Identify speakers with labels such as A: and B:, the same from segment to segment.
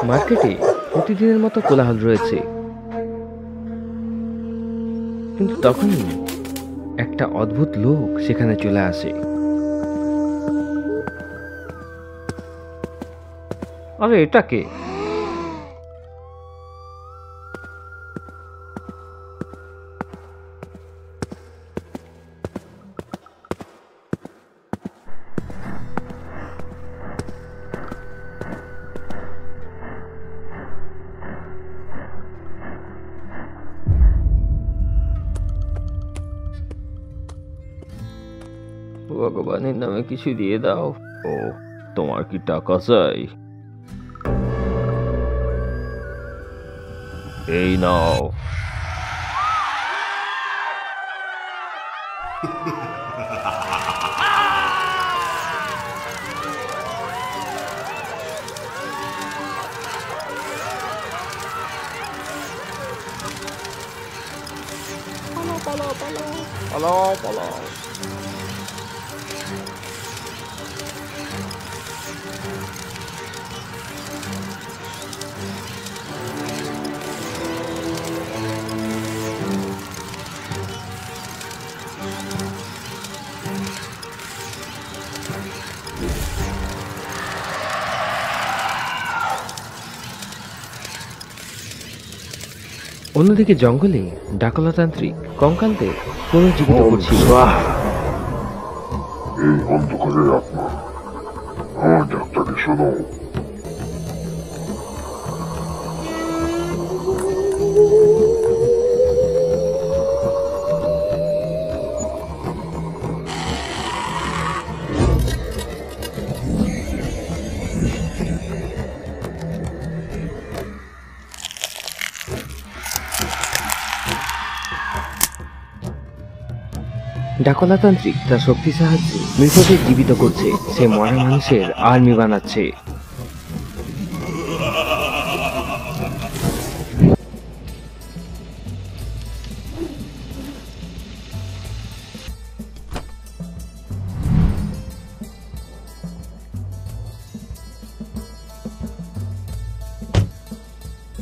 A: মার্কেটে প্রতিদিনের মতো কোলাহল রয়েছে, কিন্তু তখনই একটা অদ্ভুত লোক সেখানে চলে আসে। আরে এটা কে? ভগবানের নামে কিছু দিয়ে দাও। ও, তোমার কি টাকা চাই? এই নাও। পালাও পালাও পালাও পালাও। অন্যদিকে জঙ্গলে ডাকলাতান্ত্রিক কঙ্কালদের পুনর্জীবিত করছিল।
B: এই অন্ধকারের আত্মা, আমার ডাক্তারকে শোনো।
A: ডাকলাতান্ত্রিক তার শক্তির সাহায্যে মৃতদের জীবিত করছে। সে মরা মানুষের আর্মি বানাচ্ছে।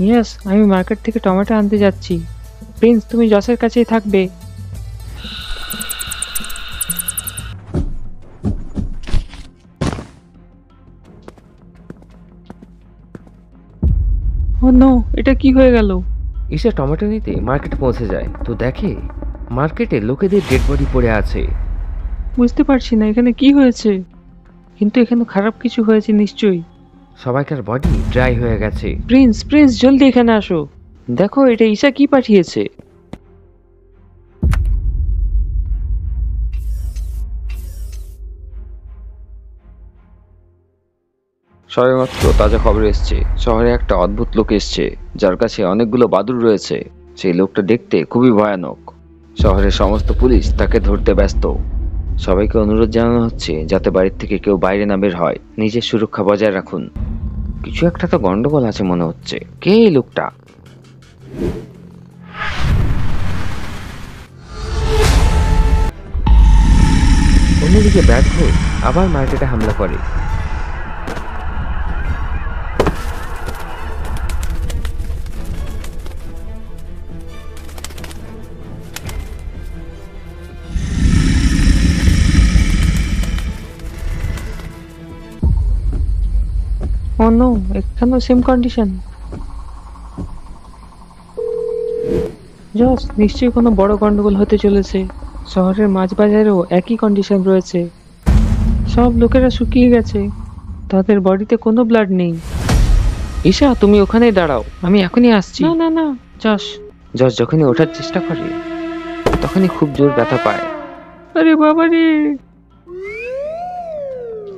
C: ইয়েস, আমি মার্কেট থেকে টমেটো আনতে যাচ্ছি। প্রিন্স, তুমি জসের কাছেই থাকবে। ও নো, এটা কি হয়ে গেল?
A: ঈশা টমেটো নিতে মার্কেটে পৌঁছে যায়, তো দেখে মার্কেটে লোকেদের ডেড বডি পড়ে আছে।
C: বুঝতে পারছি না এখানে কি হয়েছে, কিন্তু এখানে খারাপ কিছু হয়েছে নিশ্চয়ই।
A: সবাইকার বডি ড্রাই হয়ে গেছে।
C: প্রিন্স, প্রিন্স, জলদি এখানে আসো। দেখো এটা ঈশা কি পাঠিয়েছে।
A: সবেমাত্র তাজা খবর এসছে, শহরে একটা অদ্ভুত লোক এসছে যার কাছে অনেকগুলো বাদুড় রয়েছে। সেই লোকটা দেখতে খুবই ভয়ানক। শহরের সমস্ত পুলিশ তাকে ধরতে ব্যস্ত। সবাইকে অনুরোধ জানানো হচ্ছে যাতে বাড়ির থেকে কেউ বাইরে না বের হয়। নিজের সুরক্ষা বজায় রাখুন। কিছু একটা তো গন্ডগোল আছে মনে হচ্ছে। কে এই লোকটা? অন্যদিকে ব্যাড বয় আবার মার্কেটে হামলা করে।
C: ও নো, এখানেও সেম কন্ডিশন। জস, নিশ্চয়ই কোনো বড় গন্ডগোল হতে চলেছে। শহরের মাছ বাজারেও একই কন্ডিশন রয়েছে। সব লোকেরা শুকিয়ে গেছে, তাদের বডিতে কোনো ব্লাড নেই। ঈশা, তুমি ওখানেই দাঁড়াও, আমি এখনই আসছি। না না না, জস।
A: জস যখনই ওঠার চেষ্টা করে তখনই খুব জোর ব্যথা পায়।
C: আরে বাবা রে!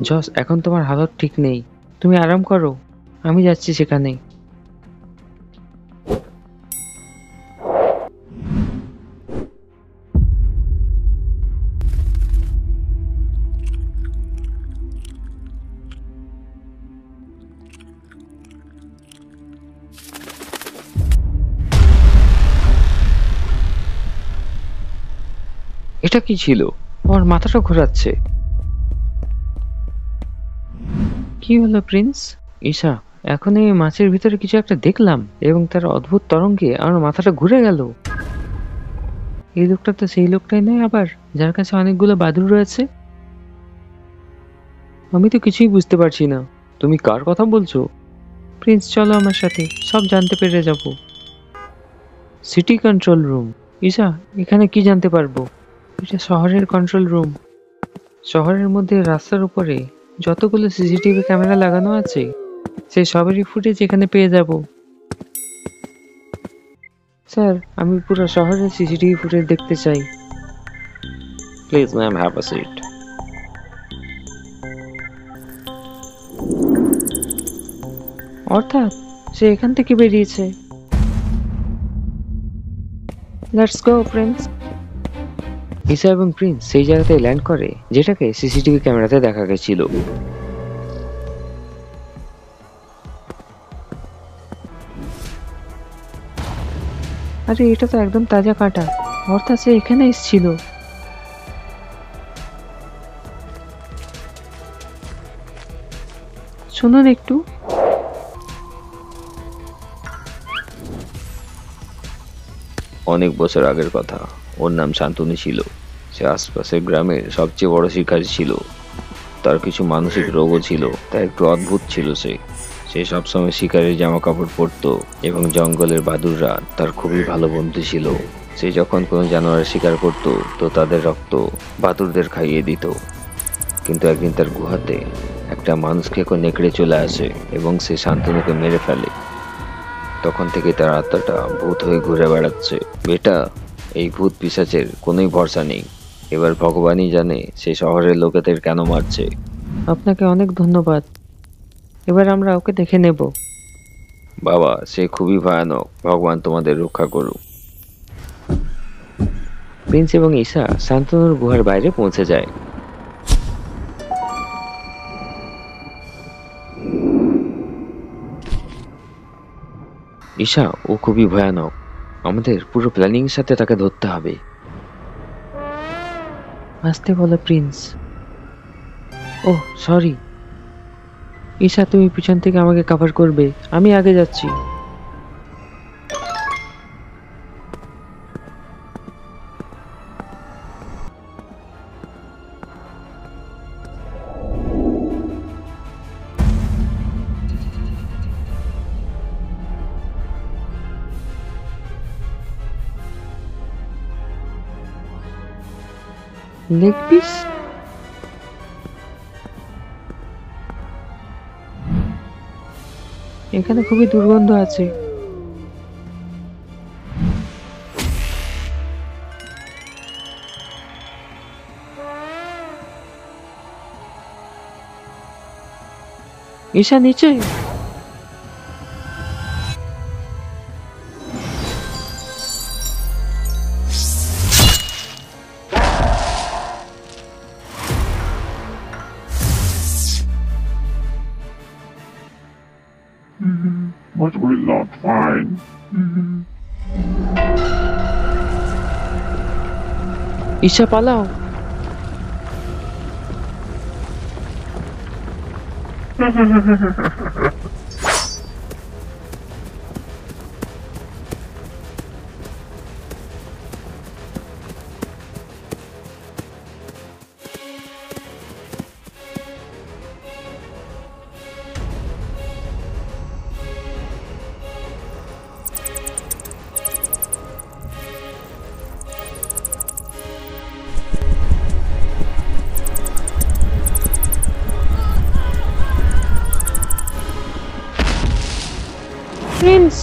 A: জস, এখন তোমার হালত ঠিক নেই, তুমি আরাম করো, আমি যাচ্ছি সেখানে। এটা কি ছিল? আমার মাথাটা ঘোরাচ্ছে।
C: কি হলো প্রিন্স?
A: ঈশা,
C: এখন এই মাছের ভিতরে কিছু একটা দেখলাম এবং তার অদ্ভুত তরঙ্গে আমার মাথাটা ঘুরে গেল। এই লোকটা তো সেই লোকটাই নয় আবার, যার কাছে অনেকগুলো বাদুড় রয়েছে? আমি তো কিছুই বুঝতে পারছি না। তুমি কার কথা বলছো? প্রিন্স, চলো আমার সাথে, সব জানতে পেরে যাব। City control room. ঈশা, এখানে কি জানতে পারবো? এটা শহরের কন্ট্রোল রুম। শহরের মধ্যে রাস্তার উপরে যতগুলো সিসিটিভি ক্যামেরা লাগানো আছে সেই সবেরই ফুটেজ এখানে পেয়ে যাব। স্যার, আমি পুরো শহরের সিসিটিভি ফুটেজ দেখতে চাই।
A: Please ma'am, have a seat.
C: অর্থাৎ সে এখান থেকে বেরিয়েছে। Let's go Prince. ঈশা এবং প্রিন্স সেই জায়গাতে ল্যান্ড করে যেটাকে সিসিটিভি ক্যামেরাতে দেখা গেছিল। আরে, এটা তো একদম তাজা কাটা, অর্থাৎ সে এখানে এসেছিল। শুনুন একটু।
A: অনেক বছর আগের কথা। ওর নাম শান্তনু ছিল। সে আশপাশের গ্রামের সবচেয়ে বড় শিকারী ছিল। তার কিছু মানসিক রোগও ছিল, তাই একটু অদ্ভুত ছিল সে। সে সবসময় শিকারের জামা কাপড় পরতো এবং জঙ্গলের বাদুড়রা তার খুবই ভালো বন্ধু ছিল। সে যখন কোনো জানোয়ারের শিকার করত তো তাদের রক্ত বাদুড়দের খাইয়ে দিত। কিন্তু একদিন তার গুহাতে একটা মানুষ খেকো নেকড়ে চলে আসে এবং সে শান্তনুকে মেরে ফেলে। তখন থেকে তার আত্মাটা ভূত হয়ে ঘুরে বেড়াচ্ছে। বেটা, এই ভূত পিশাচের কোনোই ভরসা নেই। এবার ভগবানই জানে সে শহরের লোকেদের কেন মারছে।
C: আপনাকে অনেক ধন্যবাদ। এবার আমরা ওকে দেখে নেব।
A: বাবা, সে খুবই ভয়ানক। ভগবান তোমাদের রক্ষা করুক।
C: প্রিন্স এবং ঈশা শান্তনুর গুহার বাইরে পৌঁছে যায়।
A: ঈশা, ও খুবই ভয়ানক। আমাদের পুরো প্ল্যানিং এর সাথে তাকে ধরতে হবে।
C: আসতে বলো প্রিন্স। ওহ, সরি। ঈশা, তুমি পিছন থেকে আমাকে কভার করবে, আমি আগে যাচ্ছি। Leg piece? এখানে খুবই দুর্গন্ধ আছে। ঈশা, নিচে।
B: But we're not fine.
C: Isha, পালাও। প্রিন্স!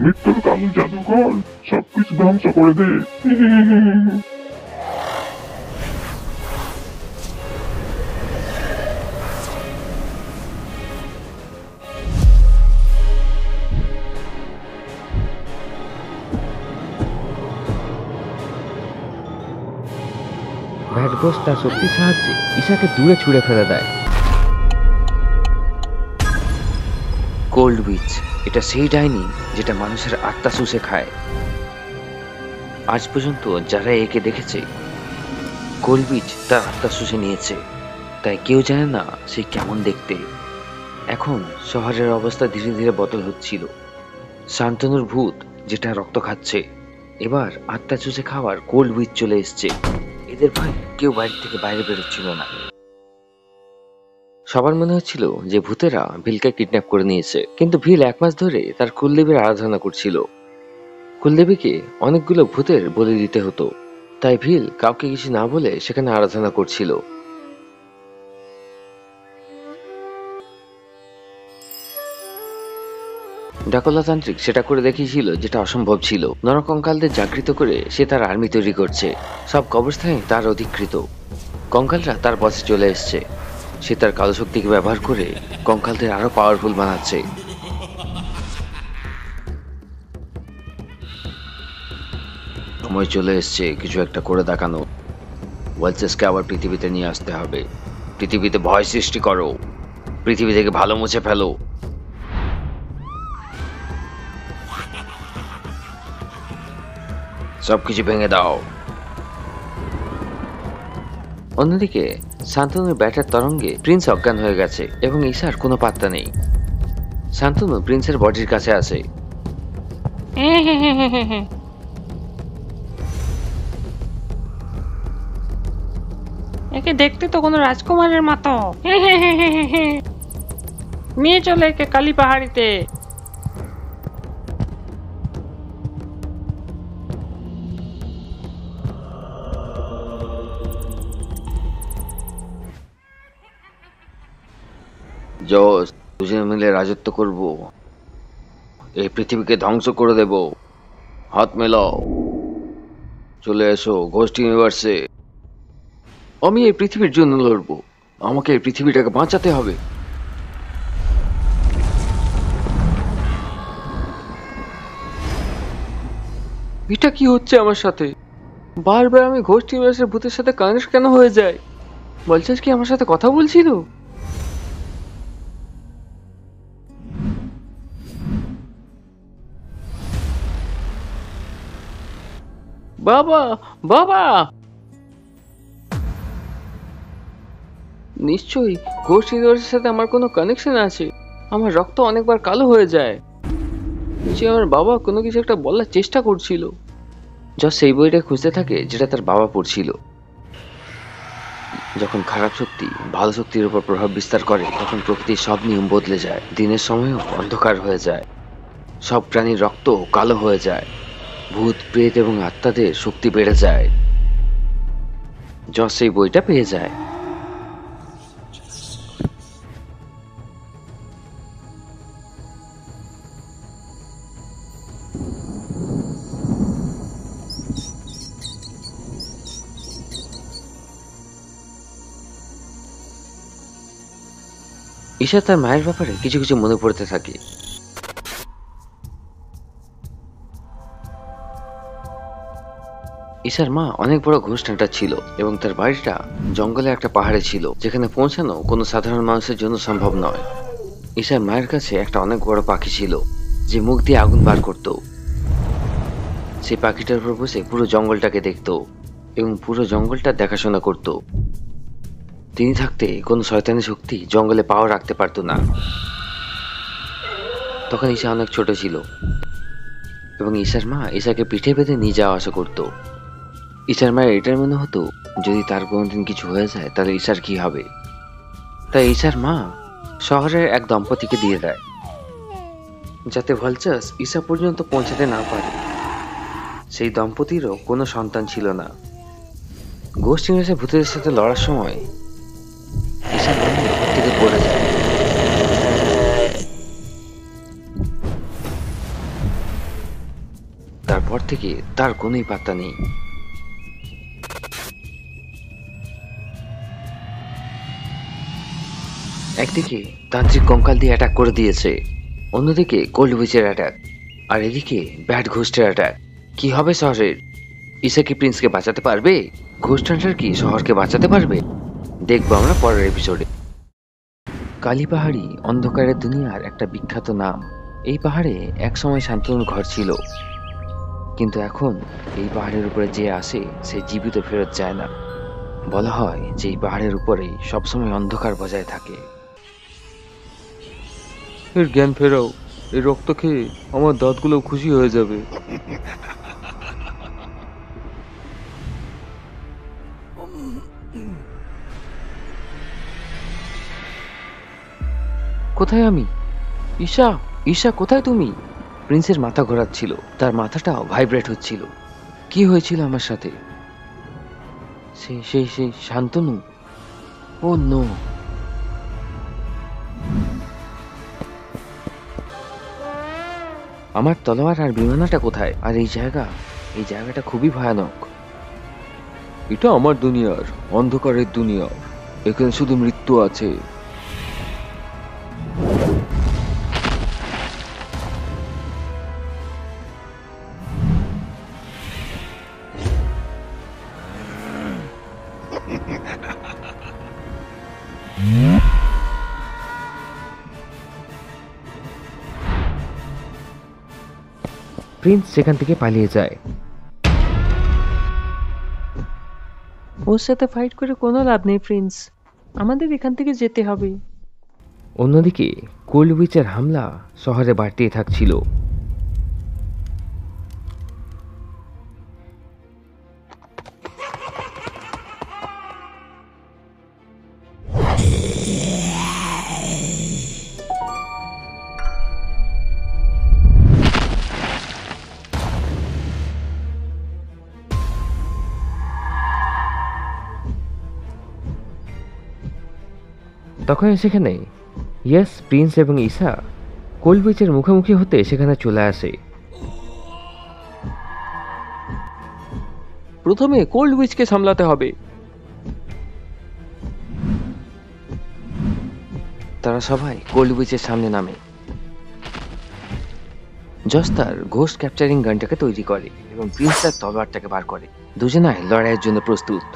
B: মৃত্যুর কালো জাদুঘর সবকিছু ধ্বংস করে দে।
A: ভ্যাটগোস তার শক্তির সাহায্যে ঈশাকে দূরে ছুঁড়ে ফেলে দেয়। কোল্ড উইচ, এটা সেই ডাইনি যেটা মানুষের আত্মা শুষে খায়। আজ পর্যন্ত যারা একে দেখেছে, কোল্ড উইচ তার আত্মা শুষে নিয়েছে, তাই কেউ জানে না সে কেমন দেখতে। এখন শহরের অবস্থা ধীরে ধীরে বদল হচ্ছিল। শান্তনুর ভূত যেটা রক্ত খাচ্ছে, এবার আত্মা চুষে খাওয়ার কোল্ড উইচ চলে এসছে। এদের ভয় কেউ বাড়ি থেকে বাইরে বেরোচ্ছিল না। সবার মনে হচ্ছিল যে ভূতেরা ভিলকে কিডন্যাপ করে নিয়েছে, কিন্তু ভিল 1 মাস ধরে তার কুলদেবীর আরাধনা করছিল। কুলদেবীকে অনেকগুলো ভূতের বলি দিতে হতো, তাই ভিল কাউকে কিছু না বলে সেখানে আরাধনা করছিল। ডাকোলা তান্ত্রিক সেটা করে দেখিয়েছিল যেটা অসম্ভব ছিল। নরকঙ্কালদের জাগৃত করে সে তার আর্মি তৈরি করছে। সব কবরস্থানে তার অধিকৃত। কঙ্কালরা তার পথে চলে এসছে। সে তার কালো শক্তিকে ব্যবহার করে কঙ্কালদের আরো পাওয়ারফুল বানাচ্ছে। সময় চলে এসছে কিছু একটা করে দেখানো। ওয়ালচেসকে আবার পৃথিবীতে নিয়ে আসতে হবে। পৃথিবীতে ভয় সৃষ্টি করো, পৃথিবী থেকে ভালো মুছে ফেলো। সবকিছু ভেঙে দাও। অন্যদিকে শান্তনুর ব্যাটার তরঙ্গে প্রিন্স অজ্ঞান হয়ে গেছে এবং ঈশার কোনো পাত্তা নেই। শান্তনু প্রিন্সের বডির কাছে আসে।
C: একে দেখতে তো কোনো রাজকুমারের মতো। নিয়ে চলে একে কালী পাহাড়িতে।
A: জোস, দুজনে মিলে রাজত্ব করব, এই পৃথিবীকে ধ্বংস করে দেব। হাত মেলাও, চলে এসো ঘোস্ট ইউনিভার্সে। আমি এই পৃথিবীর জন্য লড়বো। আমাকে এই পৃথিবীটাকে বাঁচাতে হবে। এটা কি হচ্ছে আমার সাথে? বারবার আমি ঘোস্ট ইউনিভার্সের ভূতের সাথে কানেক্ট কেন হয়ে যায়? বলছিস কি আমার সাথে কথা বলছিল? বাবা, বাবা! নিশ্চয়ই ঘোস্ট ইউনিভার্সের সাথে আমার কোনো কানেকশন আছে। আমার রক্ত অনেকবার কালো হয়ে যায়। যে আমার বাবা কোনো কিছু একটা বলার চেষ্টা করছিল। যা সেই বইটা খুঁজতে থাকে যেটা তার বাবা পড়ছিল। যখন খারাপ শক্তি ভালো শক্তির উপর প্রভাব বিস্তার করে, তখন প্রকৃতির সব নিয়ম বদলে যায়। দিনের সময়ও অন্ধকার হয়ে যায়। সব প্রাণীর রক্ত কালো হয়ে যায়। ভূত, প্রেত এবং আত্মাদের শক্তি বেড়ে যায়। যশ সেই বইটা পেয়ে যায়। ঈশা তার মায়ের ব্যাপারে কিছু কিছু মনে পড়তে থাকে। ঈশার মা অনেক বড় ঘোস্ট হান্টার ছিল এবং তার বাড়িটা জঙ্গলে একটা পাহাড়ে ছিল, যেখানে পৌঁছানো কোনো সাধারণ মানুষের জন্য সম্ভব নয়। ঈশার মায়ের কাছে একটা অনেক বড় পাখি ছিল যে মুখ দিয়ে আগুন বার করত। সেই পাখিটার উপর বসে পুরো জঙ্গলটাকে দেখত এবং পুরো জঙ্গলটা দেখাশোনা করত। তিনি থাকতে কোনো শয়তানি শক্তি জঙ্গলে পাও রাখতে পারত না। তখন ঈশা অনেক ছোট ছিল এবং ঈশার মা ঈশাকে পিঠে বেঁধে নিয়ে যাওয়া আসা করত। ঈশার মায়ের এটার মনে হতো যদি তার কোনোদিন কিছু হয়ে যায় তাহলে ঈশার কি হবে। তাই ঈশার মা শহরের এক দম্পতিকে দিয়ে দেয়, যাতে ভালচাস ঈশা পর্যন্ত পৌঁছাতে না পারে। সেই দম্পতিরও কোনো সন্তান ছিল না। গোষ্ঠী মেশে ভূতের সাথে লড়ার সময় ঈশা বন্ধু উপর থেকে পড়ে যায়। তারপর থেকে তার কোনোই পাত্তা নেই। একদিকে তান্ত্রিক কঙ্কাল দিয়ে অ্যাটাক করে দিয়েছে, অন্যদিকে কোল্ড উইচের অ্যাটাক, আর এদিকে ব্যাড ঘোস্টের অ্যাটাক। কি হবে শহরের? ঈশা কি প্রিন্সকে বাঁচাতে পারবে? ঘোস্ট হান্টার কি শহরকে বাঁচাতে পারবে? দেখবো আমরা পরের এপিসোডে। কালী পাহাড়ি অন্ধকারের দুনিয়ার একটা বিখ্যাত নাম। এই পাহাড়ে একসময় শান্তনুর ঘর ছিল, কিন্তু এখন এই পাহাড়ের উপরে যে আসে সে জীবিত ফেরত যায় না। বলা হয় যে এই পাহাড়ের উপরে সবসময় অন্ধকার বজায় থাকে। এর জ্ঞান ফেরাও, এই রক্ত খেয়ে আমার দাঁতগুলো খুশি হয়ে যাবে। কোথায় আমি? ঈশা, ঈশা কোথায় তুমি? প্রিন্সের মাথা ঘোরাচ্ছিল, তার মাথাটাও ভাইব্রেট হচ্ছিল। কি হয়েছিল আমার সাথে? সেই শান্তনু। ও নো। আমার তলোয়ার আর বিমানটা কোথায়? আর এই জায়গাটা খুবই ভয়ানক। এটা আমার দুনিয়ার, অন্ধকারের দুনিয়া। এখানে শুধু মৃত্যু আছে। প্রিন্স সেখান থেকে পালিয়ে যায়।
C: ওর সাথে ফাইট করে কোনো লাভ নেই প্রিন্স, আমাদের এখান থেকে যেতে হবে।
A: অন্যদিকে কোল্ড উইচের হামলা শহরে বাড়তেই থাকছিল। তখন সেখানে প্রিন্স এবং ঈশা কোল্ড উইচের মুখোমুখি হতে সেখানে চলে আসে। প্রথমে কোল্ড উইচকে সামলাতে হবে। তারা সবাই কোল্ড উইচের সামনে নামে। জস তার ঘোস্ট ক্যাপচারিং গানটাকে তৈরি করে এবং প্রিন্স তার তলোয়ারটাকে বার করে। দুজনাই লড়াইয়ের জন্য প্রস্তুত।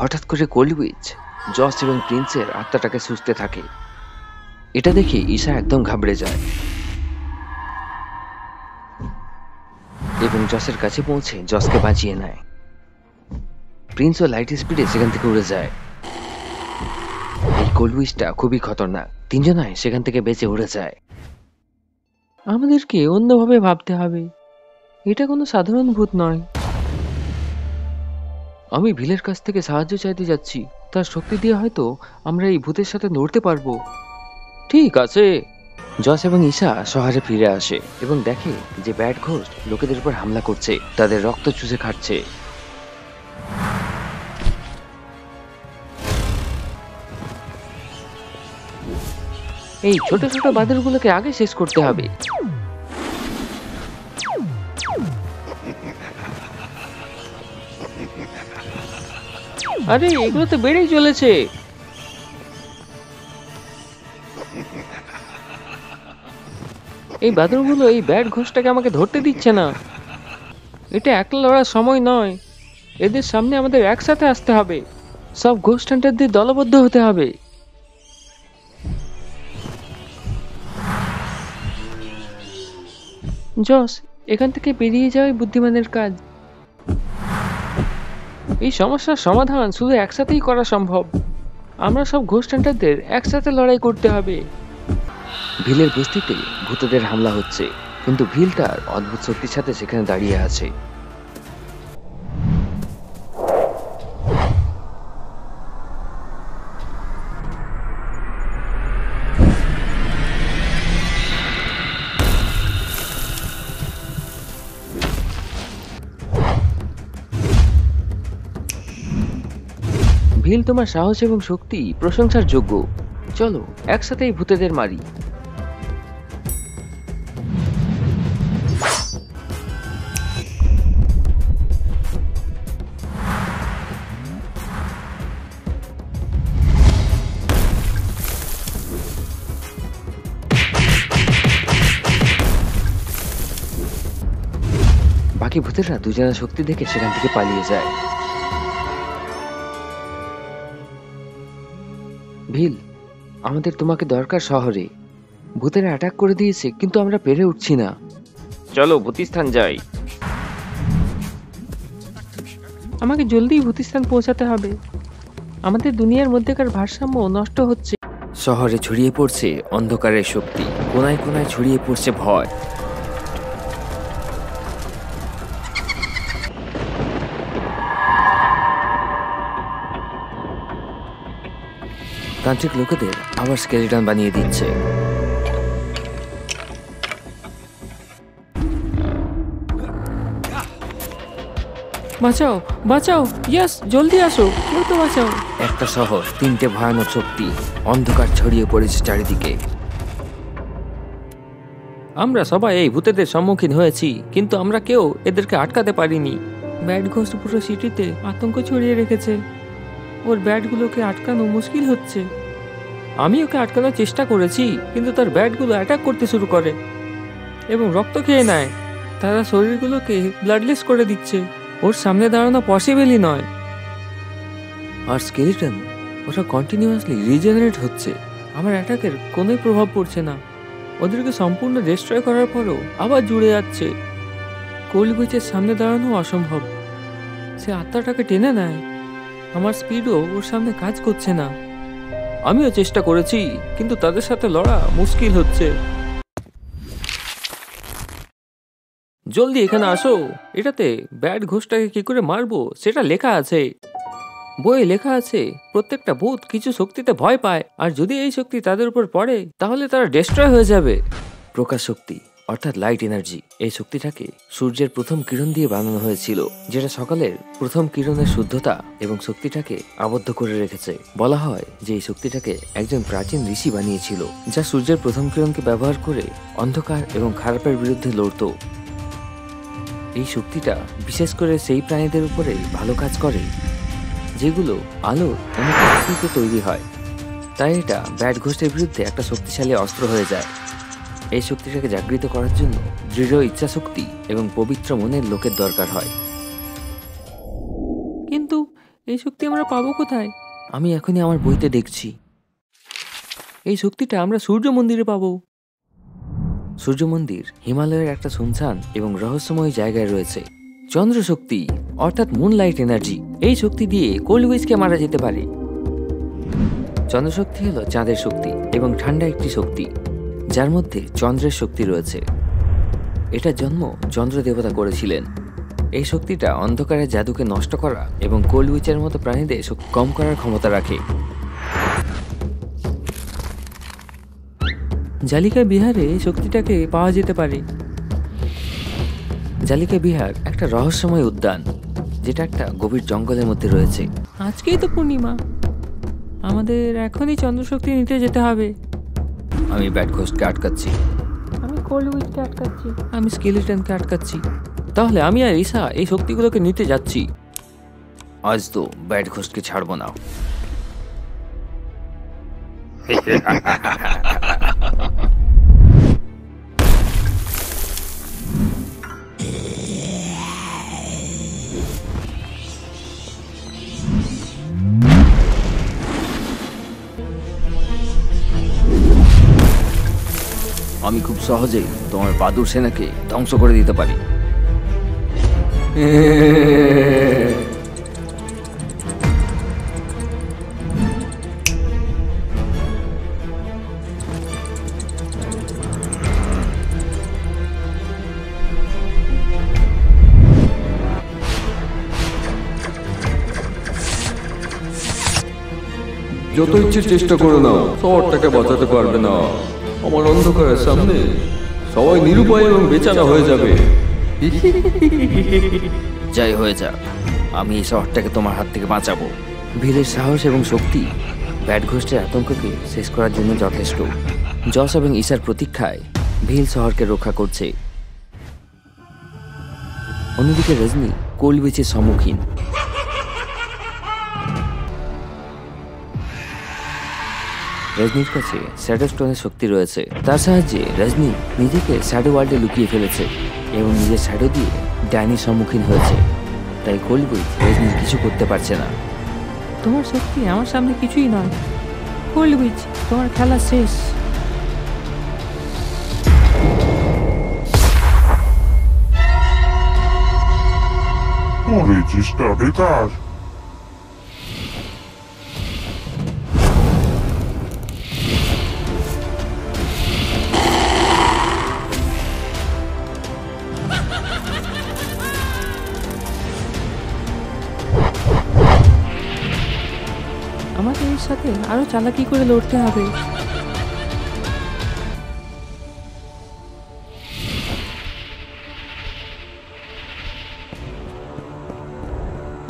A: হঠাৎ করে কোল্ড উইচ জস এবং প্রিন্সের আত্মাটাকে সুস্থে থাকে। এটা দেখে ঈশা একদম ঘাবড়ে যায় এবং জসের কাছে পৌঁছে জসকে বাঁচিয়ে নেয়। প্রিন্সও লাইট স্পিডে সেখান থেকে উড়ে যায়। এই কোল্ড উইচটা খুবই খতরনাক। তিনজনাই সেখান থেকে বেঁচে উড়ে যায়।
C: আমাদেরকে অন্যভাবে ভাবতে হবে, এটা কোনো সাধারণ ভূত নয়।
A: আমি ভিলের কাছ থেকে সাহায্য চাইতে যাচ্ছি। তার শক্তি দিয়ে হয়তো আমরা এই ভূতের সাথে লড়তে পারবো। ঠিক আছে। জস এবং ঈশা শহরে ফিরে আসে এবং দেখে যে ব্যাড ঘোস্ট লোকেদের উপর হামলা করছে, তাদের রক্ত চুষে খাচ্ছে। এই ছোট ছোট বাদুড়গুলোকে আগে শেষ করতে হবে।
C: আরে এগুলো তো বেড়েই চলেছে। এই বাদুড়গুলো এই ব্যাড ঘোষটাকে আমাকে ধরতে দিচ্ছে না। এটা একলা লড়ার সময় নয়, এদের সামনে আমাদের একসাথে আসতে হবে। সব ঘোস্ট হান্টারদের দলবদ্ধ হতে হবে। জস, এখান থেকে বেরিয়ে যাওয়াই বুদ্ধিমানের কাজ। এই সমস্যার সমাধান শুধু একসাথেই করা সম্ভব। আমরা সব ঘোস্ট হান্টারদের একসাথে লড়াই করতে হবে।
A: ভিলের বস্তিতে ভূতদের হামলা হচ্ছে, কিন্তু ভিল তার অদ্ভুত শক্তির সাথে সেখানে দাঁড়িয়ে আছে। ভিল, তোমার সাহস এবং শক্তি প্রশংসার যোগ্য। চলো একসাথে এই ভূতেদের মারি। বাকি ভূতেরা দুজনের শক্তি দেখে সেখান থেকে পালিয়ে যায়। ভিল, আমাদের তোমাকে দরকার শহরে। ভূতেরা অ্যাটাক করে দিয়েছে, কিন্তু আমরা পেরে উঠছি না। চলো ভূতিস্থান যাই।
C: আমাকে জলদি ভূতিস্থান পৌঁছাতে হবে। আমাদের দুনিয়ার মধ্যেকার ভারসাম্য নষ্ট হচ্ছে।
A: শহরে ছড়িয়ে পড়ছে অন্ধকারের শক্তি, কোনায় কোনায় ছড়িয়ে পড়ছে ভয়। তান্ত্রিক লোকেদের আবার স্কেলিটন বানিয়ে দিচ্ছে।
C: বাঁচাও, বাঁচাও, ইয়াস, জলদি আসো, কেউ তো বাঁচাও।
A: একটা শহর, তিনটে ভয়ানক শক্তি, অন্ধকার ছড়িয়ে পড়েছে চারিদিকে। আমরা সবাই এই ভূতেদের সম্মুখীন হয়েছি, কিন্তু আমরা কেউ এদেরকে আটকাতে পারিনি।
C: ব্যাড ঘোস্ট পুরো সিটিতে আতঙ্ক ছড়িয়ে রেখেছে। ওর ব্যাটগুলোকে আটকানো মুশকিল হচ্ছে।
A: আমি ওকে আটকানোর চেষ্টা করেছি, কিন্তু তার ব্যাটগুলো অ্যাটাক করতে শুরু করে এবং রক্ত খেয়ে নেয়।
C: তারা শরীরগুলোকে ব্লাডলেস করে দিচ্ছে। ওর সামনে দাঁড়ানো পসিবলই নয়।
A: আর স্কেলিটন, ওরা কন্টিনিউয়াসলি রিজেনারেট হচ্ছে।
C: আমার অ্যাটাকের কোনোই প্রভাব পড়ছে না। ওদেরকে সম্পূর্ণ ডিস্ট্রয় করার পরও আবার জুড়ে যাচ্ছে। কোল্ড উইচের সামনে দাঁড়ানো অসম্ভব। সে আত্মাটাকে টেনে নেয়। আমার স্পিডও ওর সামনে কাজ করছে না।
A: আমিও চেষ্টা করেছি, কিন্তু তাদের সাথে লড়া মুশকিল হচ্ছে। জলদি এখানে আসো। এটাতে ব্যাড ঘোষটাকে কি করে মারবো সেটা লেখা আছে। বইয়ে লেখা আছে প্রত্যেকটা ভূত কিছু শক্তিতে ভয় পায়, আর যদি এই শক্তি তাদের উপর পড়ে তাহলে তারা ডিস্ট্রয় হয়ে যাবে। প্রকাশ শক্তি অর্থাৎ লাইট এনার্জি, এই শক্তিটাকে সূর্যের প্রথম কিরণ দিয়ে বানানো হয়েছিল, যেটা সকালের প্রথম কিরণের শুদ্ধতা এবং শক্তিটাকে আবদ্ধ করে রেখেছে। বলা হয় যে এই শক্তিটাকে একজন প্রাচীন ঋষি বানিয়েছিল, যা সূর্যের প্রথম কিরণকে ব্যবহার করে অন্ধকার এবং খারাপের বিরুদ্ধে লড়ত। এই শক্তিটা বিশেষ করে সেই প্রাণীদের উপরে ভালো কাজ করে যেগুলো আলোর অনুপস্থিতিতে তৈরি হয়। তাই এটা ব্যাড ঘোস্টের বিরুদ্ধে একটা শক্তিশালী অস্ত্র হয়ে যায়। এই শক্তিটাকে জাগৃত করার জন্য দৃঢ় ইচ্ছাশক্তি এবং পবিত্র মনের লোকের দরকার হয়।
C: কিন্তু এই শক্তি আমরা পাবো কোথায়?
A: আমি এখনই আমার বইতে দেখছি।
C: এই শক্তিটা আমরা সূর্য মন্দিরে পাবো।
A: সূর্য মন্দির হিমালয়ের একটা শুনশান এবং রহস্যময় জায়গায় রয়েছে। চন্দ্র শক্তি অর্থাৎ মুনলাইট এনার্জি, এই শক্তি দিয়ে কোল্ড উইচকে মারা যেতে পারে। চন্দ্র শক্তি হলো চাঁদের শক্তি এবং ঠান্ডা একটি শক্তি, যার মধ্যে চন্দ্রের শক্তি রয়েছে। এটার জন্ম চন্দ্র দেবতা করেছিলেন। এই শক্তিটা অন্ধকারের জাদুকে নষ্ট করা এবং কোল্ড উইচের মতো প্রাণীদের কম করার ক্ষমতা রাখে।
C: জালিকা বিহারে এই শক্তিটাকে পাওয়া যেতে পারে।
A: জালিকা বিহার একটা রহস্যময় উদ্যান, যেটা একটা গভীর জঙ্গলের মধ্যে রয়েছে।
C: আজকেই তো পূর্ণিমা, আমাদের এখনই চন্দ্রশক্তি নিতে যেতে হবে।
A: আমি ব্যাড ঘোস্টকে আটকাচ্ছি।
C: আমি কোল্ড উইচকে আটকাচ্ছি। আমি স্কেলিটনকে আটকাচ্ছি।
A: তাহলে আমি আর ঈশা এই শক্তিগুলোকে নিতে যাচ্ছি। আজ তো ব্যাড ঘোস্টকে ছাড়বো না। আমি খুব সহজেই তোমার বাদুর সেনাকে ধ্বংস করে দিতে পারি।
D: যত ইচ্ছে চেষ্টা করে নাও, শহরটাকে বাঁচাতে পারবে না। আমার অন্ধকারের সামনে সবাই নিরুপায় এবং বেচারা হয়ে যাবে।
A: যাই হয়ে যাক, আমি এই শহরটাকে তোমার হাত থেকে বাঁচাবো। ভিলের সাহস এবং শক্তি ব্যাড ঘোস্টের আতঙ্ককে শেষ করার জন্য যথেষ্ট। যশ এবং ঈশার প্রতীক্ষায় ভিল শহরকে রক্ষা করছে। অন্যদিকে রজনী কোল্ড উইচের সম্মুখীন। রজনীর কাছে শ্যাডো স্টোনের শক্তি রয়েছে। তার সাহায্যে রজনী নিজেকে শ্যাডো ওয়ার্ল্ডে লুকিয়ে ফেলেছে এবং নিজের শ্যাডো দিয়ে ডাইনির সম্মুখীন হয়েছে, তাই কলবুইচ রেজনির কিছু করতে পারছে না।
C: তোমার শক্তি আমার সামনে কিছুই নয়। কলবুইচ, তোমার খেলা শেষ।
B: ওরে চেষ্টা বেকার।
C: আমাকে এর সাথে আরো চালাকি করে লড়তে হবে।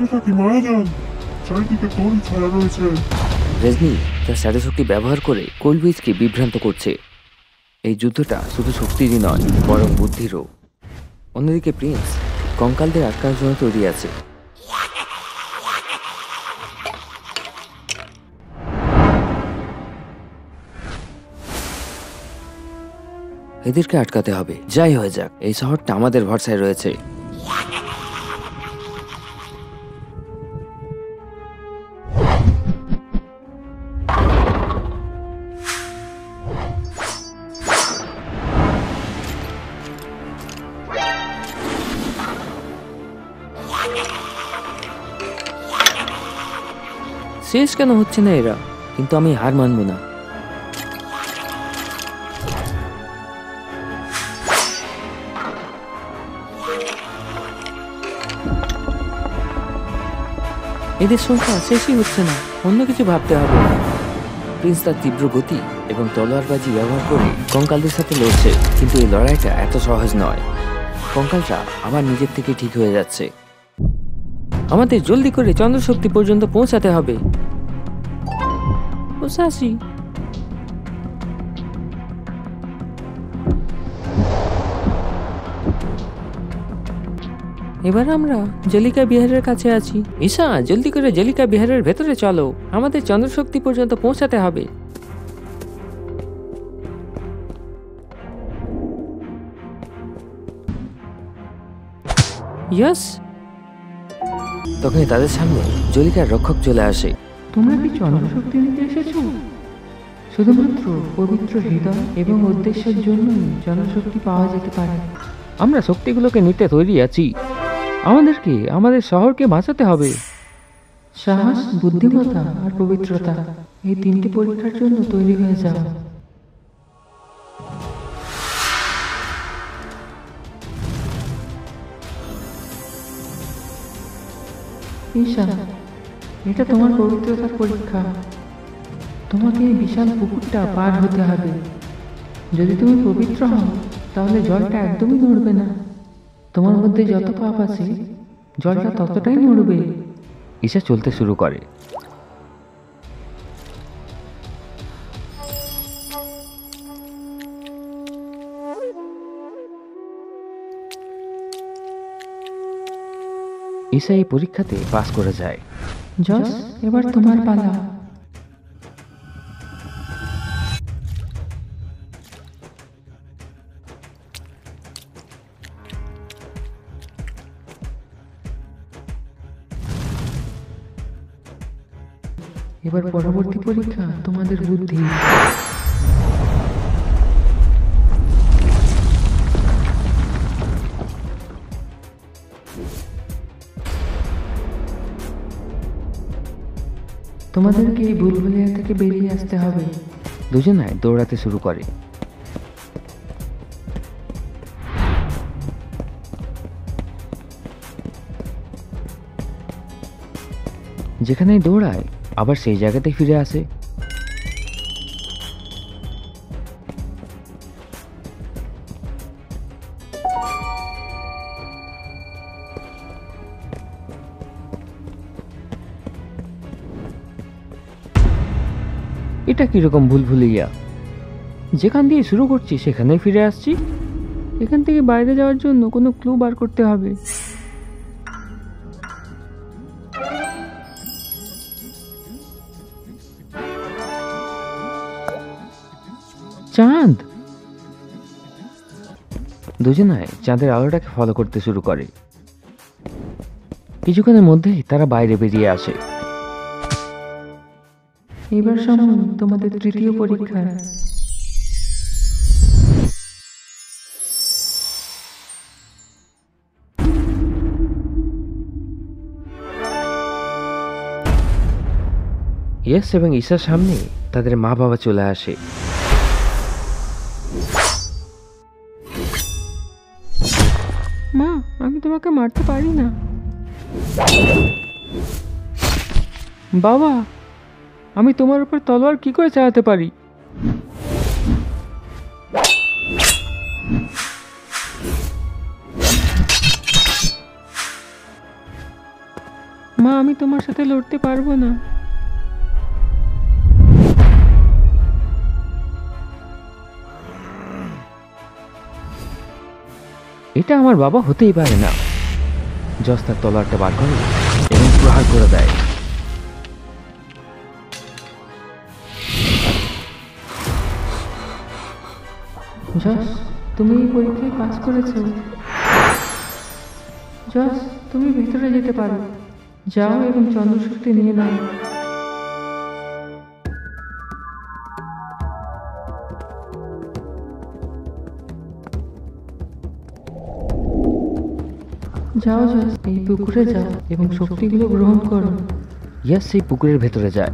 B: এটা কি মারা যান? চারিদিকে তোর ছায়া রয়েছে।
A: রেজনি তার শ্যাডো শক্তি ব্যবহার করে কলবুইচকে বিভ্রান্ত করছে। এই যুদ্ধটা শুধু শক্তিরই নয়, বরং বুদ্ধিরও। অন্যদিকে প্রিন্স কঙ্কালদের আটকানোর জন্য তৈরি আছে। এদেরকে আটকাতে হবে, যাই হয়ে যাক। এই শহরটা আমাদের ভরসায় রয়েছে।
C: শেষ কেন হচ্ছে না এরা?
A: কিন্তু আমি হার মানব না।
C: এদের সংখ্যা শেষই হচ্ছে না, অন্য কিছু ভাবতে হবে।
A: প্রিন্স তার তীব্র গতি এবং তলোয়ারবাজি ব্যবহার করে কঙ্কালদের সাথে লড়ছে, কিন্তু এই লড়াইটা এত সহজ নয়। কঙ্কালটা আবার নিজের থেকে ঠিক হয়ে যাচ্ছে।
C: আমাদের জলদি করে চন্দ্রশক্তি পর্যন্ত পৌঁছাতে হবে। মুসাশি, এবার আমরা জেলিকা বিহারের কাছে আছি। ঈশা, জলদি করে জেলিকা বিহারের ভেতরে চলো, আমাদের চন্দ্রশক্তি পর্যন্ত পৌঁছাতে হবে। ইয়েস।
A: তখনই তাদের সামনে জলিকার রক্ষক চলে আসে।
C: তোমরা কি চন্দ্রশক্তি নিতে এসেছো? শুধুমাত্র পবিত্র হৃদয় এবং উদ্দেশ্যের জন্যই চন্দ্রশক্তি পাওয়া যেতে পারে। আমরা শক্তিগুলোকে নিতে তৈরি আছি। আমাদেরকে আমাদের শহরকে বাঁচাতে হবে। সাহস, বুদ্ধিমত্তা আর পবিত্রতা, এই তিনটি পরীক্ষার জন্য তৈরি হয়ে যাও। ঈশা, এটা তোমার পবিত্রতার পরীক্ষা। তোমাকে এই বিশাল পুকুরটা পার হতে হবে। যদি তুমি পবিত্র হও তাহলে জলটা একদমই নড়বে না। তোমার মধ্যে যত পাপ আছে জলটা ততটাই নড়বে।
A: ঈশা চলতে শুরু করে। ঈশা এই পরীক্ষাতে পাস করে যায়।
C: জস, এবার তোমার পালা। এবার পরবর্তী পরীক্ষা তোমাদের বুদ্ধি। তোমাদেরকে এই ভুলভুলিয়া থেকে বেরিয়ে আসতে হবে।
A: দুজনায় দৌড়াতে শুরু করে। যেখানেই দৌড়ায় আবার সেই জায়গাতেই ফিরে আসে। এটা কিরকম ভুলভুলিয়া?
C: যেখান দিয়ে শুরু করছি সেখানেই ফিরে আসছি। এখান থেকে বাইরে যাওয়ার জন্য কোনো ক্লু বার করতে হবে। চাঁদ,
A: দুজনায় চাঁদের আলোটাকে ফলো করতে শুরু করে। কিছুক্ষণের মধ্যেই তারা বাইরে বেরিয়ে আসে।
C: এবার সময় তোমাদের তৃতীয় পরীক্ষা।
A: ইয়েস এবং ঈশার সামনে তাদের মা বাবা চলে আসে।
C: মা, আমি তোমাকে মারতে পারি না। বাবা, আমি তোমার উপর তলোয়ার কি করে চালাতে পারি? মা, আমি তোমার সাথে লড়তে পারবো না।
A: এটা আমার বাবা হতেই পারে না। জস তার তলোয়ারটা বার করে এবং প্রহার করে দেয়।
C: জস, তুমি এই পরীক্ষায় পাস করেছো। জস, তুমি ভেতরে যেতে পারো। যাও এবং চন্দ্রশক্তি নিয়ে নাও। যাও জস, এই পুকুরে যাও এবং শক্তিগুলো গ্রহণ করো।
A: ইয়াস সেই পুকুরের ভেতরে যায়।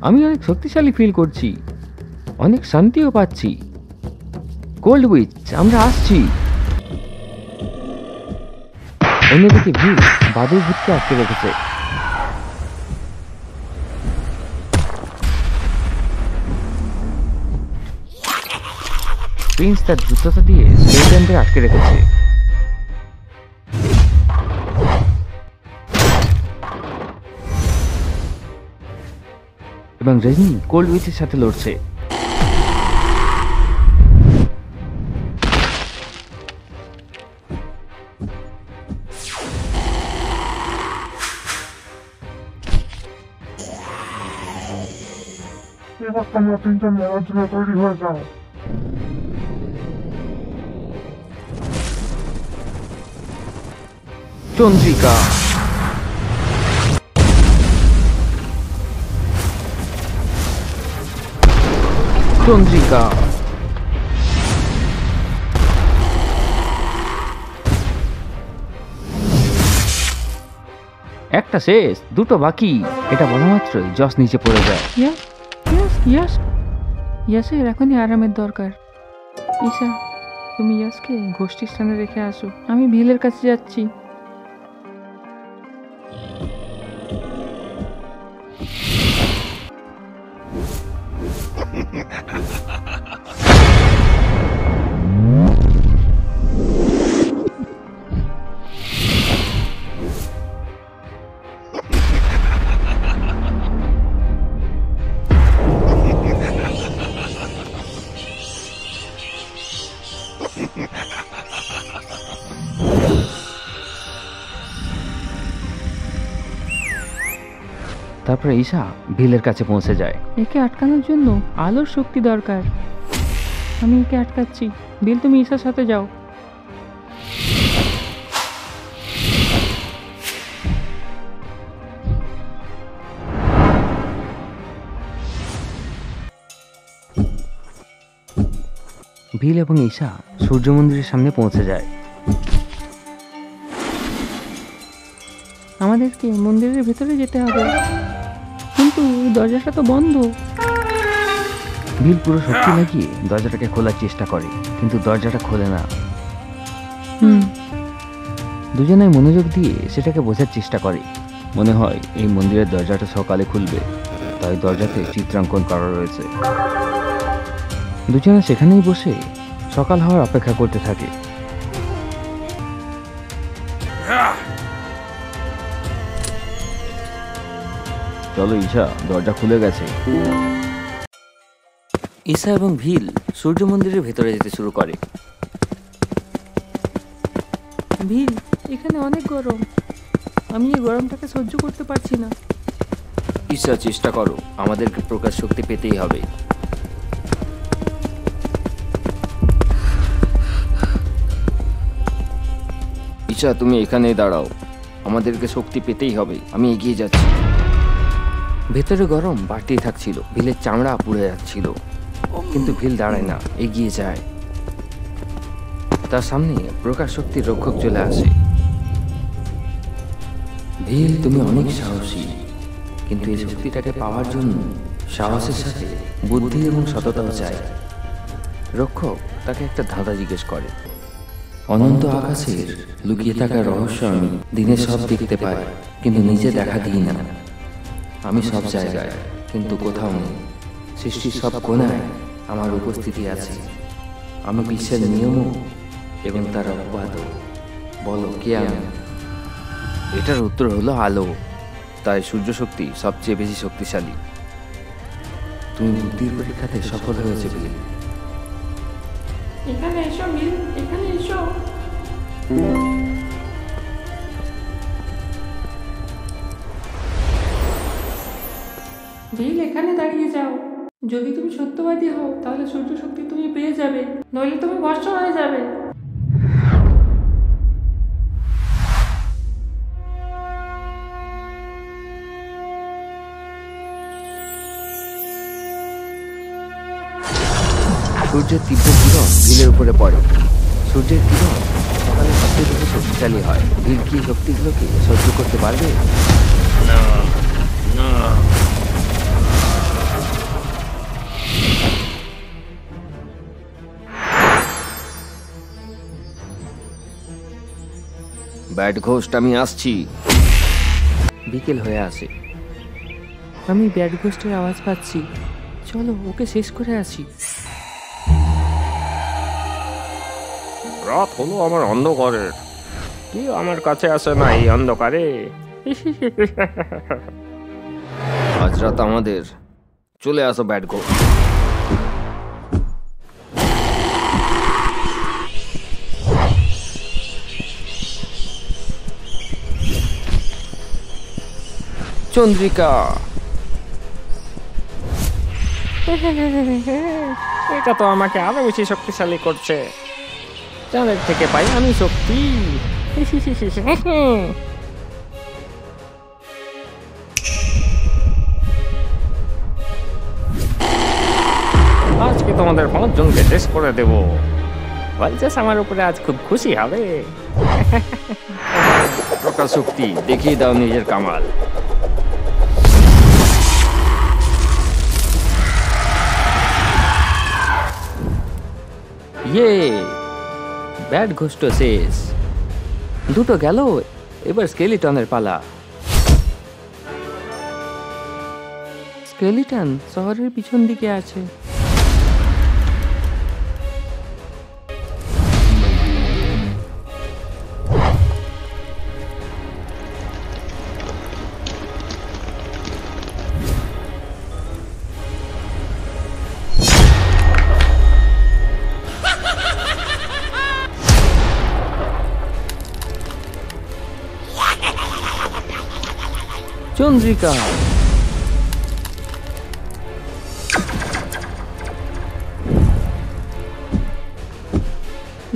A: আমি অনেক শক্তিশালী ফিল করছি, অনেক শান্তিও পাচ্ছি। কোল্ড উইচ, আমরা আসছি। অন্যদিকে ভিড় বাদুর ভূতকে আটকে রেখেছে। প্রিন্স তার দ্রুততা দিয়ে স্কেলেটনদের আটকে রেখেছে। এবং রজনী কোল্ড উইচের সাথে লড়ছে।
B: এবার তোমরা তিনজন লড়ার জন্য তৈরি হয়ে যাও।
A: চন্দ্রিকা, চন্দ্রিকা। একটা শেষ, দুটো বাকি। এটা বলা মাত্রই জস নিচে পড়ে যায়।
C: ইয়াস ইয়াস ইয়াস ইয়াসের এখনই আরামের দরকার। ঈশা, তুমি ইয়াসকে গোষ্ঠী স্থানে রেখে আসো। আমি ভিলের কাছে যাচ্ছি।
A: তারপরে ঈশা ভিলের কাছে পৌঁছে যায়।
C: একে আটকানোর জন্য আলোর শক্তি দরকার। আমি একে আটকাচ্ছি। বিল, তুমি ঈশার সাথে যাও।
A: ভিল এবং ঈশা সূর্য মন্দিরের সামনে পৌঁছে যায়।
C: আমাদেরকে মন্দিরের ভেতরে যেতে হবে, কিন্তু এই দরজাটা তো বন্ধ।
A: ভিল পুরো শক্তি লাগিয়ে দরজাটাকে খোলার চেষ্টা করে, কিন্তু দরজাটা খোলে না। দুজনে মনোযোগ দিয়ে সেটাকে বোঝার চেষ্টা করে। মনে হয় এই মন্দিরের দরজাটা সকালে খুলবে, তাই দরজাতে চিত্রাঙ্কন করা রয়েছে। দুজনে সেখানেই বসে সকাল হওয়ার অপেক্ষা করতে থাকে। চলো ঈশা, দরজা খুলে গেছে। ঈশা এবং ভিল সূর্য মন্দিরের ভেতরে যেতে শুরু করে।
C: ভিল, এখানে অনেক গরম। আমি এই গরমটাকে সহ্য করতে পারছি না।
A: ঈশা চেষ্টা করো, আমাদেরকে প্রকাশ শক্তি পেতেই হবে। ঈশা তুমি এখানেই দাঁড়াও, আমাদেরকে শক্তি পেতেই হবে। আমি এগিয়ে যাচ্ছি। ভেতরে গরম বাড়তেই থাকছিল, ভিলের চামড়া পুড়ে যাচ্ছিল, কিন্তু ভিল দাঁড়ায় না, এগিয়ে যায়। তার সামনে প্রকাশ শক্তির রক্ষক চলে আসে। ভিল তুমি অনেক সাহসী, কিন্তু এই শক্তিটাকে পাওয়ার জন্য সাহসের সাথে বুদ্ধি এবং সততাও চাই। রক্ষক তাকে একটা ধাঁধা জিজ্ঞেস করে। অনন্ত আকাশের লুকিয়ে থাকার রহস্য আমি দিনে সব দেখতে পাই, কিন্তু নিজে দেখা দিই না। আমি সব জায়গায়, কিন্তু কোথাও নেই। সৃষ্টির সব কোণায় আমার উপস্থিতি আছে। আমি বিশ্বের নিয়মও এবং তার অপবাদও। বলো কে আমি? এটার উত্তর হলো আলো। তাই সূর্য শক্তি সবচেয়ে বেশি শক্তিশালী। তুমি বুদ্ধির পরীক্ষাতে সফল হয়েছে ভিল।
C: এখানে এসো মিল, এখানে এসো। ভিল এখানে দাঁড়িয়ে যাও। যদি তুমি সত্যবাদী হও তাহলে সূর্য শক্তি তুমি পেয়ে যাবে, নইলে তুমি ভস্ম হয়ে যাবে।
A: সূর্যের তীব্র কিরণ ভিলের উপরে পড়ে। সূর্যের কিরণ সকালে সবচেয়ে বেশি শক্তিশালী হয়। ভিল কি শক্তিগুলোকে সহ্য করতে পারবে? না, না। ব্যাড ঘোস্ট, আমি আসছি। বিকেল হয়ে আসে।
C: আমি ব্যাড ঘোস্টের আওয়াজ পাচ্ছি, চলো ওকে শেষ করে আসি।
A: রাত হলো আমার অন্ধকারের, কেউ আমার কাছে আসে না এই অন্ধকারে। আজ রাত আমাদের, চলে আসো ব্যাড ঘোস্ট। চন্দ্রিকা,
C: এটা তো আমাকে আরো বেশি শক্তিশালী করছে। চাঁদের থেকে পাই আমি শক্তি। আজকে তোমাদের 5 জনকে শেষ করে দেব। বলছিস আমার উপরে আজ খুব খুশি হবে।
A: প্রকাশ শক্তি, দেখিয়ে দাও নিজের কামাল। ইয়ে, ব্যাড ঘোস্ট শেষ। দুটো গেল, এবার স্কেলিটনের পালা।
C: স্কেলিটন শহরের পিছন দিকে আছে।
A: চন্দ্রিকা,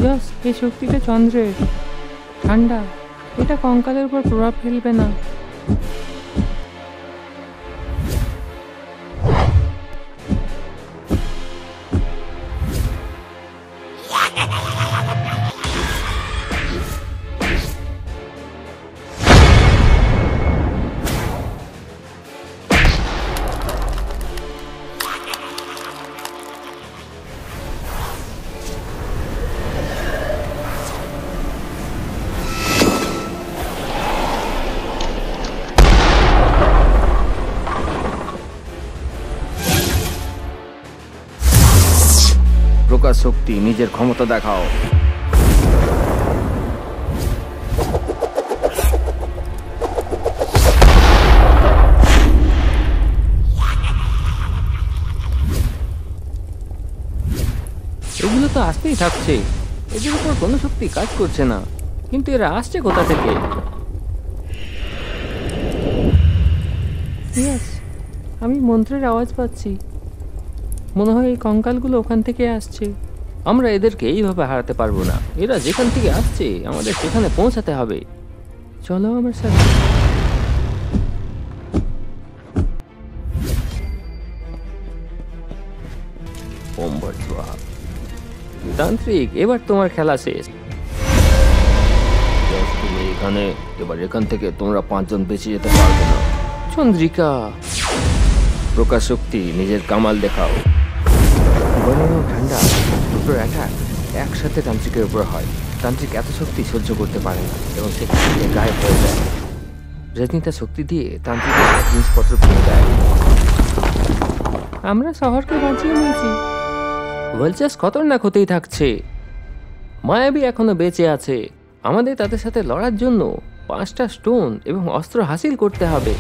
C: যশ, এই শক্তিটা চন্দ্রের। ঠান্ডা, এটা কঙ্কালের উপর প্রভাব ফেলবে না।
A: প্রকাশ শক্তি, নিজের ক্ষমতা দেখাও। এগুলো তো আসতেই থাকছে, এদের উপর কোনো শক্তি কাজ করছে না, কিন্তু এরা আসছে কোথা থেকে?
C: ইয়েস, আমি মন্ত্রের আওয়াজ পাচ্ছি। মনে হয় এই কঙ্কালগুলো ওখান থেকে আসছে।
A: আমরা এদেরকে এইভাবে হারাতে পারবো না। এরা যেখান থেকে আসছে আমাদের সেখানে পৌঁছাতে হবে।
C: চলো আমার সাথে।
A: ওম ভট্টুয়া। তান্ত্রিক, এবার তোমার খেলা শেষ। ব্যাস, তুমি এখানে। এবার এখান থেকে তোমরা 5 জন বেঁচে যেতে পারবে না। চন্দ্রিকা, প্রকাশ শক্তি, নিজের কামাল দেখাও। গরম ও ঠান্ডা দুটোর অ্যাটাক একসাথে তান্ত্রিকের উপর হয়। তান্ত্রিক এত শক্তি সহ্য করতে পারে না এবং সেখান থেকে গায়েব হয়ে যায়। রজনী তার শক্তি দিয়ে তান্ত্রিকের জিনিসপত্র ভেঙে দেয়।
C: আমরা শহরকে বাঁচিয়ে নিয়েছি।
A: ওয়েলচার্স খতরনাক হতেই থাকছে। মায়াবী এখনো বেঁচে আছে। আমাদের তাদের সাথে লড়ার জন্য 5টা স্টোন এবং অস্ত্র হাসিল করতে হবে।